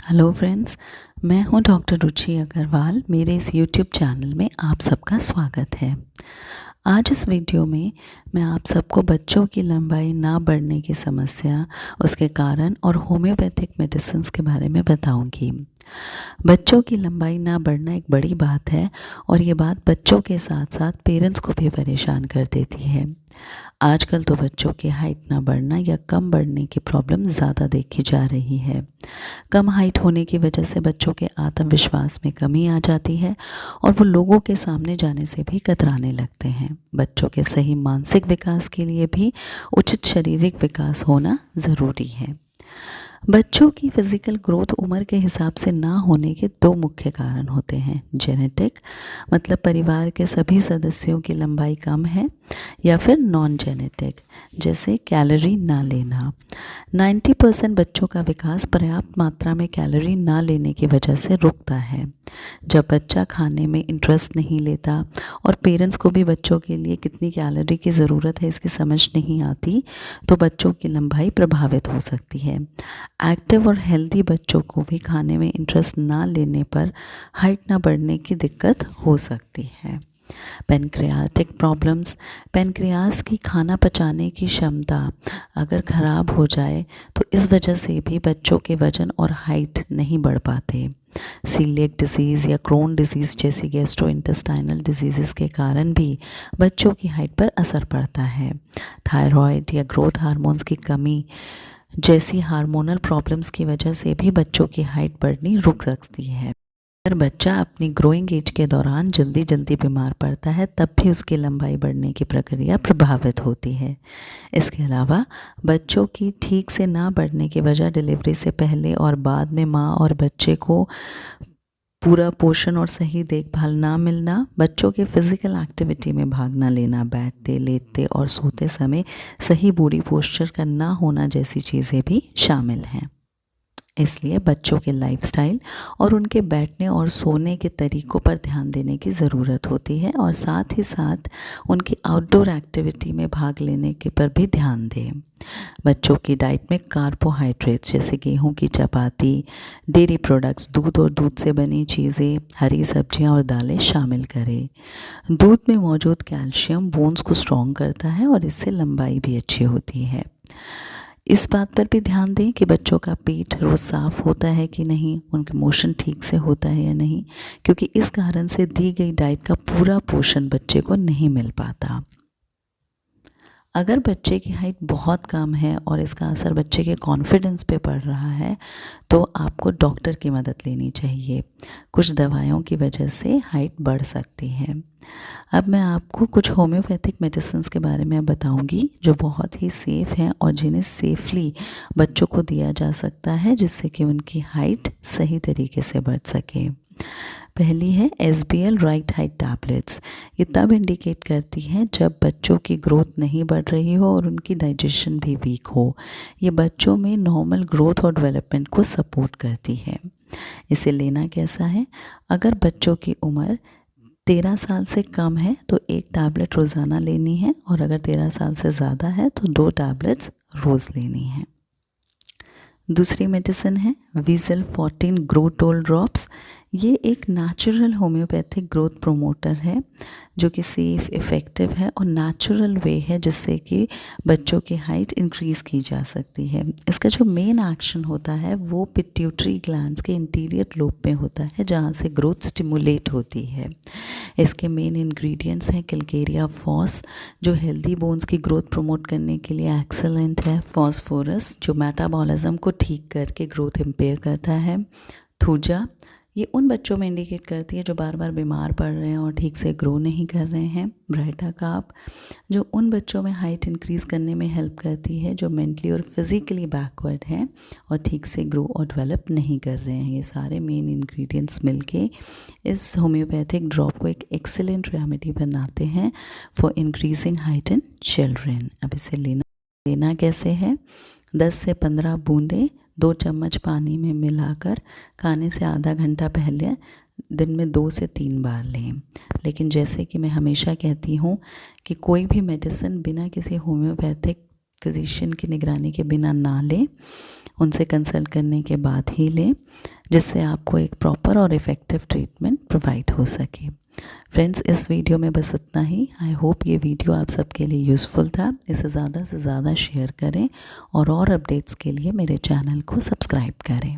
Hello friends, मैं हूं doctor रुचि अग्रवाल। मेरे इस यूट्यूब चैनल में आप सबका स्वागत है। आज इस वीडियो में मैं आप सबको बच्चों की लंबाई ना बढ़ने की समस्या, उसके कारण और होम्योपैथिक मेडिसिन्स के बारे में बताऊंगी। बच्चों की लंबाई ना बढ़ना एक बड़ी बात है और ये बात बच्चों के साथ साथ पेरेंट्स को भी परेशान कर देती है। आजकल तो बच्चों की हाइट ना बढ़ना या कम बढ़ने की प्रॉब्लम ज़्यादा देखी जा रही है। कम हाइट होने की वजह से बच्चों के आत्मविश्वास में कमी आ जाती है और वो लोगों के सामने जाने से भी कतराने लगते हैं। बच्चों के सही मानसिक विकास के लिए भी उचित शारीरिक विकास होना ज़रूरी है। बच्चों की फिज़िकल ग्रोथ उम्र के हिसाब से ना होने के दो मुख्य कारण होते हैं। जेनेटिक, मतलब परिवार के सभी सदस्यों की लंबाई कम है, या फिर नॉन जेनेटिक, जैसे कैलोरी ना लेना। 90% बच्चों का विकास पर्याप्त मात्रा में कैलोरी ना लेने की वजह से रुकता है। जब बच्चा खाने में इंटरेस्ट नहीं लेता और पेरेंट्स को भी बच्चों के लिए कितनी कैलोरी की ज़रूरत है इसकी समझ नहीं आती, तो बच्चों की लंबाई प्रभावित हो सकती है। एक्टिव और हेल्दी बच्चों को भी खाने में इंटरेस्ट ना लेने पर हाइट ना बढ़ने की दिक्कत हो सकती है। पेनक्रियाटिक प्रॉब्लम्स, पेनक्रियास की खाना पचाने की क्षमता अगर ख़राब हो जाए तो इस वजह से भी बच्चों के वजन और हाइट नहीं बढ़ पाते। सीलिएक डिजीज़ या क्रोन डिजीज़ जैसी गैस्ट्रोइंटेस्टाइनल डिजीज़ के कारण भी बच्चों की हाइट पर असर पड़ता है। थायराइड या ग्रोथ हार्मोन्स की कमी जैसी हार्मोनल प्रॉब्लम्स की वजह से भी बच्चों की हाइट बढ़नी रुक सकती है। अगर बच्चा अपनी ग्रोइंग एज के दौरान जल्दी जल्दी बीमार पड़ता है तब भी उसकी लंबाई बढ़ने की प्रक्रिया प्रभावित होती है। इसके अलावा बच्चों की ठीक से ना बढ़ने की वजह डिलीवरी से पहले और बाद में माँ और बच्चे को पूरा पोषण और सही देखभाल ना मिलना, बच्चों के फिज़िकल एक्टिविटी में भाग ना लेना, बैठते लेटते और सोते समय सही बॉडी पोस्चर का ना होना जैसी चीज़ें भी शामिल हैं। इसलिए बच्चों के लाइफस्टाइल और उनके बैठने और सोने के तरीक़ों पर ध्यान देने की ज़रूरत होती है और साथ ही साथ उनकी आउटडोर एक्टिविटी में भाग लेने के पर भी ध्यान दें। बच्चों की डाइट में कार्बोहाइड्रेट्स जैसे गेहूं की चपाती, डेयरी प्रोडक्ट्स, दूध और दूध से बनी चीज़ें, हरी सब्जियां और दालें शामिल करें। दूध में मौजूद कैल्शियम बोन्स को स्ट्रॉन्ग करता है और इससे लंबाई भी अच्छी होती है। इस बात पर भी ध्यान दें कि बच्चों का पेट रोज़ साफ़ होता है कि नहीं, उनके मोशन ठीक से होता है या नहीं, क्योंकि इस कारण से दी गई डाइट का पूरा पोषण बच्चे को नहीं मिल पाता। अगर बच्चे की हाइट बहुत कम है और इसका असर बच्चे के कॉन्फिडेंस पे पड़ रहा है तो आपको डॉक्टर की मदद लेनी चाहिए। कुछ दवाइयों की वजह से हाइट बढ़ सकती है। अब मैं आपको कुछ होम्योपैथिक मेडिसिन्स के बारे में बताऊंगी जो बहुत ही सेफ़ हैं और जिन्हें सेफली बच्चों को दिया जा सकता है जिससे कि उनकी हाइट सही तरीके से बढ़ सके। पहली है SBL राइट हाइट टैबलेट्स। ये तब इंडिकेट करती हैं जब बच्चों की ग्रोथ नहीं बढ़ रही हो और उनकी डाइजेशन भी वीक हो। ये बच्चों में नॉर्मल ग्रोथ और डेवलपमेंट को सपोर्ट करती है। इसे लेना कैसा है? अगर बच्चों की उम्र 13 साल से कम है तो एक टैबलेट रोज़ाना लेनी है और अगर 13 साल से ज़्यादा है तो 2 टैबलेट्स रोज़ लेनी है। दूसरी मेडिसिन है वीज़ल 14 ग्रोटोल ड्रॉप्स। ये एक नेचुरल होम्योपैथिक ग्रोथ प्रोमोटर है जो कि सेफ़, इफ़ेक्टिव है और नेचुरल वे है जिससे कि बच्चों की हाइट इंक्रीज़ की जा सकती है। इसका जो मेन एक्शन होता है वो पिट्यूटरी ग्लैंड्स के इंटीरियर लोब में होता है जहाँ से ग्रोथ स्टिमुलेट होती है। इसके मेन इंग्रेडिएंट्स हैं कैलकेरिया फॉस जो हेल्दी बोन्स की ग्रोथ प्रमोट करने के लिए एक्सेलेंट है, फॉस्फोरस जो मेटाबॉलिज्म को ठीक करके ग्रोथ इम्पेयर करता है, थूजा ये उन बच्चों में इंडिकेट करती है जो बार बार बीमार पड़ रहे हैं और ठीक से ग्रो नहीं कर रहे हैं, ब्राइटा काप जो उन बच्चों में हाइट इंक्रीज़ करने में हेल्प करती है जो मेंटली और फिज़िकली बैकवर्ड हैं और ठीक से ग्रो और डेवलप नहीं कर रहे हैं। ये सारे मेन इंग्रेडिएंट्स मिलके इस होम्योपैथिक ड्रॉप को एक एक्सेलेंट रेमेडी बनाते हैं for increasing height in children. अब इसे लेना कैसे है? 10 से 15 बूंदें 2 चम्मच पानी में मिलाकर खाने से आधा घंटा पहले दिन में 2 से 3 बार लें। लेकिन जैसे कि मैं हमेशा कहती हूँ कि कोई भी मेडिसिन बिना किसी होम्योपैथिक फिजिशियन की निगरानी के बिना ना लें। उनसे कंसल्ट करने के बाद ही लें, जिससे आपको एक प्रॉपर और इफ़ेक्टिव ट्रीटमेंट प्रोवाइड हो सके। फ्रेंड्स, इस वीडियो में बस इतना ही। आई होप ये वीडियो आप सबके लिए यूज़फुल था। इसे ज़्यादा से ज़्यादा शेयर करें और अपडेट्स के लिए मेरे चैनल को सब्सक्राइब करें।